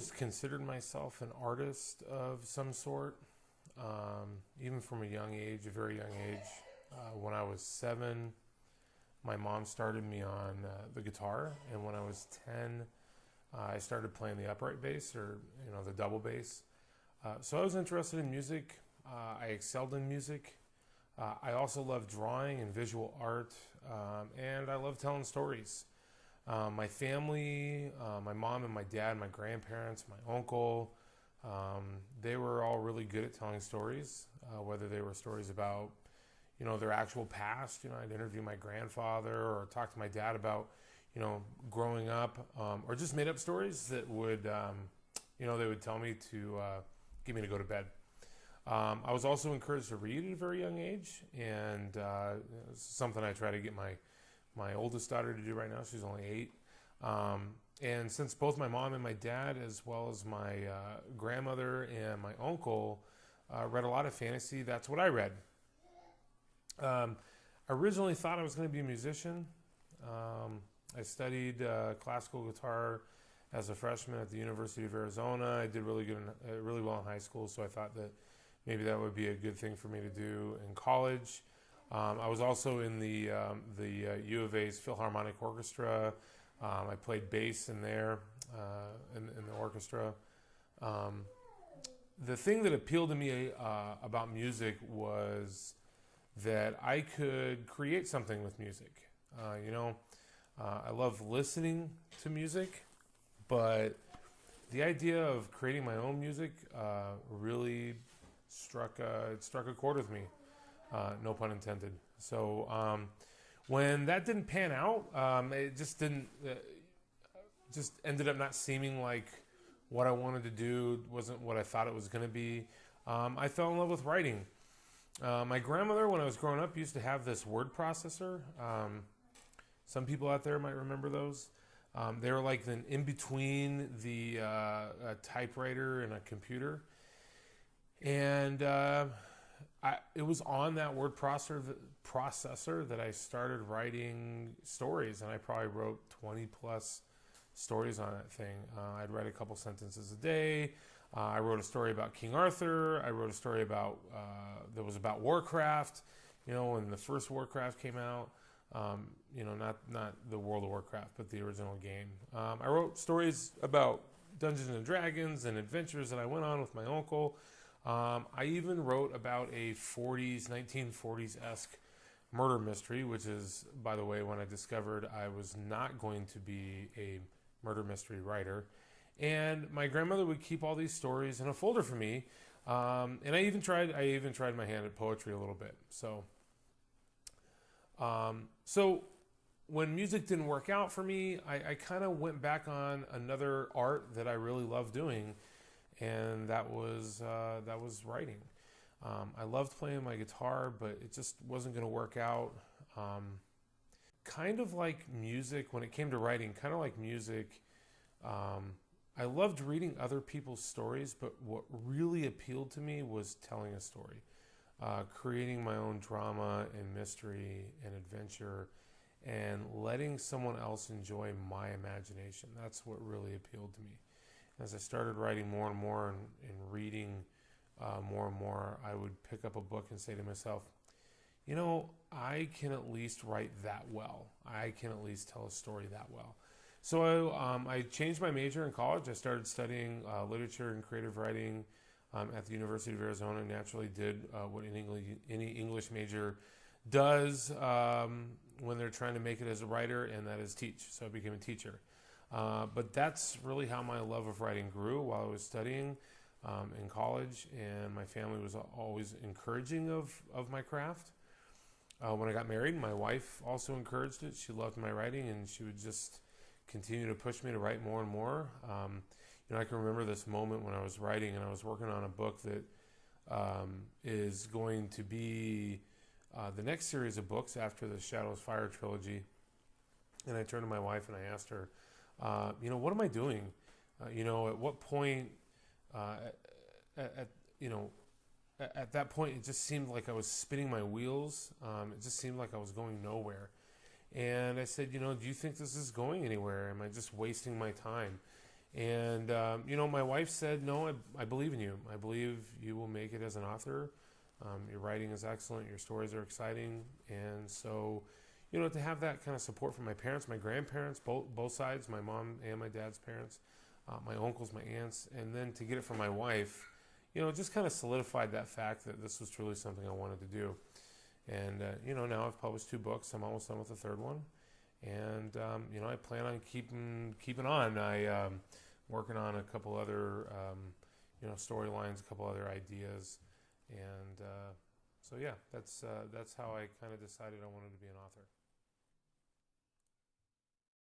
always considered myself an artist of some sort, even from a young age, a very young age. When I was 7, my mom started me on the guitar, and when I was 10, I started playing the upright bass, or the double bass. So I was interested in music. I excelled in music. I also love drawing and visual art, and I love telling stories. My family, my mom and my dad, my grandparents, my uncle, they were all really good at telling stories, whether they were stories about, their actual past. I'd interview my grandfather or talk to my dad about, growing up, or just made up stories that would, they would tell me to get me to go to bed. I was also encouraged to read at a very young age, and it's something I try to get my oldest daughter to do right now. She's only 8. And since both my mom and my dad, as well as my grandmother and my uncle, read a lot of fantasy, that's what I read. I originally thought I was going to be a musician. I studied classical guitar as a freshman at the University of Arizona. I did really well in high school, so I thought that maybe that would be a good thing for me to do in college. I was also in the U of A's Philharmonic Orchestra. I played bass in there, in the orchestra. The thing that appealed to me about music was that I could create something with music. I love listening to music, but the idea of creating my own music really struck a chord with me. No pun intended. So when that didn't pan out, it just ended up not seeming like what I wanted to do. Wasn't what I thought it was going to be. I fell in love with writing. My grandmother, when I was growing up, used to have this word processor. Some people out there might remember those. They were like in between the a typewriter and a computer. And it was on that word processor that I started writing stories, and I probably wrote 20 plus stories on that thing. I'd write a couple sentences a day. I wrote a story about King Arthur. I wrote a story about that was about Warcraft. When the first Warcraft came out. Not the World of Warcraft, but the original game. I wrote stories about Dungeons and Dragons and adventures that I went on with my uncle. I even wrote about a 1940s-esque murder mystery, which is, by the way, when I discovered I was not going to be a murder mystery writer. And my grandmother would keep all these stories in a folder for me. And I even tried my hand at poetry a little bit. So when music didn't work out for me, I kind of went back on another art that I really loved doing, and that was writing. I loved playing my guitar, but it just wasn't going to work out. Kind of like music, when it came to writing, kind of like music, I loved reading other people's stories, but what really appealed to me was telling a story. Creating my own drama and mystery and adventure, and letting someone else enjoy my imagination. That's what really appealed to me. As I started writing more and more and reading more and more, I would pick up a book and say to myself, I can at least write that well. I can at least tell a story that well. So I changed my major in college. I started studying literature and creative writing at the University of Arizona. Naturally did what any English major does when they're trying to make it as a writer, and that is teach. So I became a teacher. But that's really how my love of writing grew while I was studying in college, and my family was always encouraging of my craft. When I got married, my wife also encouraged it. She loved my writing, and she would just continue to push me to write more and more. I can remember this moment when I was writing, and I was working on a book that is going to be the next series of books after the Shadows Fire trilogy. And I turned to my wife and I asked her, what am I doing? At what point, at that point, it just seemed like I was spinning my wheels. It just seemed like I was going nowhere. And I said, do you think this is going anywhere? Am I just wasting my time? And my wife said, "No, I believe in you. I believe you will make it as an author. Your writing is excellent. Your stories are exciting." And so, to have that kind of support from my parents, my grandparents, both sides, my mom and my dad's parents, my uncles, my aunts, and then to get it from my wife, just kind of solidified that fact that this was truly something I wanted to do. And now I've published 2 books. I'm almost done with the third one, and I plan on keeping on. Working on a couple other storylines, a couple other ideas, and so yeah, that's how I kind of decided I wanted to be an author.